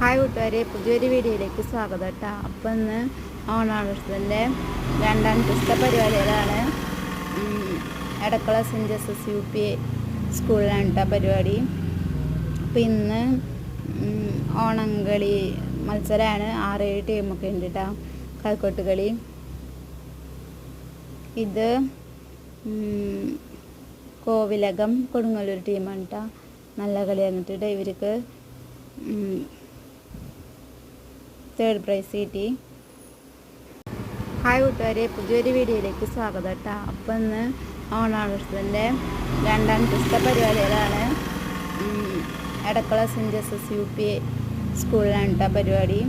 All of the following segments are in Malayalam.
ഹായ് കൂട്ടുകാരെ, പുതിയൊരു വീഡിയോയിലേക്ക് സ്വാഗതം കേട്ടോ. അപ്പം ഇന്ന് ഓണാഘോഷത്തിൻ്റെ രണ്ടാം ദിവസത്തെ പരിപാടികളാണ്. എടക്കള സെൻറ്റ് ജോസഫ് UP സ്കൂളിലാണ് കേട്ടോ പരിപാടി. അപ്പം ഇന്ന് ഓണംകളി മത്സരമാണ്. 6-7 ടീമൊക്കെ ഉണ്ട് കേട്ടോ. കൈക്കോട്ട് കളി. ഇത് കോവിലകം കൊടുങ്ങല്ലൂർ ടീമാണ് കേട്ടോ. നല്ല കളി വന്നിട്ട് ഇവർക്ക് 3rd പ്രൈസ് കിട്ടി. ഹായ് കൂട്ടുകാരെ, പുതിയൊരു വീഡിയോയിലേക്ക് സ്വാഗതം കേട്ടോ. അപ്പം ഇന്ന് ഓണാഘോഷത്തിൻ്റെ രണ്ടാം ദിവസത്തെ പരിപാടികളാണ്. എടക്കള സെൻറ്റ് ജോസഫ് UP സ്കൂളിലാണ് കേട്ടോ പരിപാടി.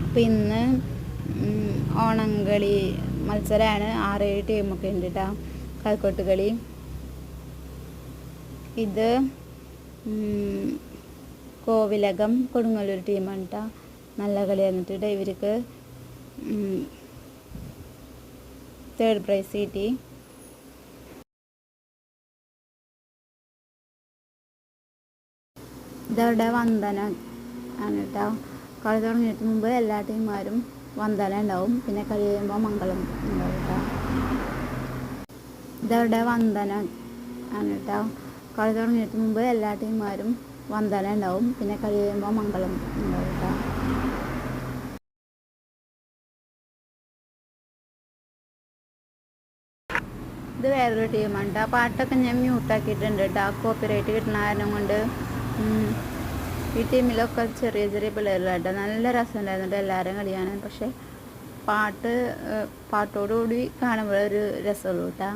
അപ്പം ഇന്ന് ഓണംകളി മത്സരമാണ്. 6-7 ടീമൊക്കെ ഉണ്ട് കേട്ടോ. കൈക്കോട്ട് കളി. ഇത് കോവിലകം കൊടുങ്ങല്ലൂർ ടീമാണ് കേട്ടോ. നല്ല കളി വന്നിട്ട് ഇവർക്ക് 3rd പ്രൈസ് കിട്ടി. ഇതവിടെ വന്ദനം ആണ് കേട്ടോ. കളി തുടങ്ങിയിട്ട് മുമ്പ് എല്ലാ ടീമുകാരും വന്ദനം ഉണ്ടാവും. പിന്നെ കളി കഴിയുമ്പോൾ മംഗളം ഉണ്ടാവും കേട്ടോ. ഇതവിടെ വന്ദനം ആണ് കേട്ടോ. കളി തുടങ്ങിയിട്ട് മുമ്പ് എല്ലാ ടീമുകാരും വന്ദനം ഉണ്ടാവും. പിന്നെ കളി കഴിയുമ്പോൾ മംഗളം ഉണ്ടാവും കേട്ടോ. ഇത് വേറൊരു ടീമാണ് കേട്ടോ. പാട്ടൊക്കെ ഞാൻ മ്യൂട്ടാക്കിയിട്ടുണ്ട് കേട്ടോ. കോപ്പിറൈറ്റ് കിട്ടുന്ന കാരണം കൊണ്ട്. ഈ ടീമിലൊക്കെ ചെറിയ ചെറിയ പിള്ളേരുകളാട്ടോ. നല്ല രസമുണ്ടായിരുന്നു എല്ലാവരും കളിയാണ്. പക്ഷെ പാട്ടോടുകൂടി കാണുമ്പോഴൊരു രസമുള്ളൂ കേട്ടോ.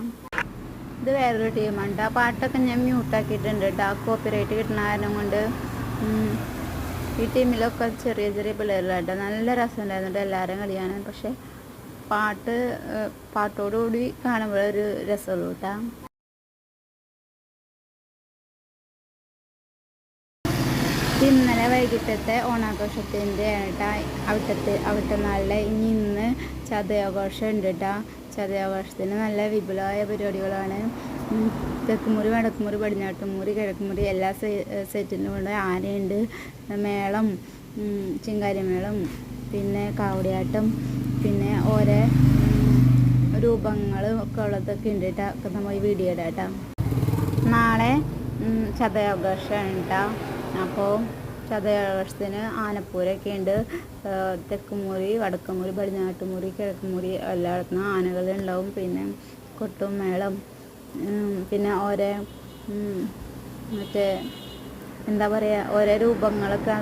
ഇത് വേറൊരു ടീമാണ് കേട്ടോ. പാട്ടൊക്കെ ഞാൻ മ്യൂട്ടാക്കിയിട്ടുണ്ട് കേട്ടോ. കോപ്പിറൈറ്റ് കിട്ടുന്ന കാരണം കൊണ്ട്. ഈ ടീമിലൊക്കെ ചെറിയ ചെറിയ പിള്ളേരുകളാട്ടോ. നല്ല രസമുണ്ടായിരുന്നു എല്ലാവരും കളിയാണ്. പക്ഷെ പാട്ടോടുകൂടി കാണുമ്പോഴൊരു രസമുള്ളൂ കേട്ടോ. ഇന്നലെ വൈകിട്ടത്തെ ഓണാഘോഷത്തിൻ്റെ കേട്ടോ. അവിട്ടനാളിലെ ഇന്ന് ചതയാഘോഷം ഉണ്ട് കേട്ടോ. ചതയാഘോഷത്തിന് നല്ല വിപുലമായ പരിപാടികളാണ്. തെക്കുമുറി, വടക്കുമുറി, പടിഞ്ഞാട്ടുമുറി, കിഴക്കുമുറി എല്ലാ സെറ്റിനും കൊണ്ട് ആനയുണ്ട്, മേളം, ചിങ്കാരിമേളം, പിന്നെ കാവടിയാട്ടം, പിന്നെ ഓരോ രൂപങ്ങൾ ഒക്കെ ഉള്ളതൊക്കെ ഉണ്ട് കേട്ടോ. ഒക്കെ നമ്മൾ ഈ വീഡിയോ ഇടാം കേട്ടോ. നാളെ ചതയാഘോഷമാണ് കേട്ടോ. അപ്പോൾ ചതയാഘോഷത്തിന് ആനപ്പൂരൊക്കെ ഉണ്ട്. തെക്കുമുറി, വടക്കുമുറി, പടിഞ്ഞാട്ടുമുറി, കിഴക്കുമുറി എല്ലായിടത്തും ആനകളുണ്ടാവും. പിന്നെ കൊട്ടും മേളം, പിന്നെ ഓരോ മറ്റേ എന്താ പറയുക, ഓരോ രൂപങ്ങളൊക്കെ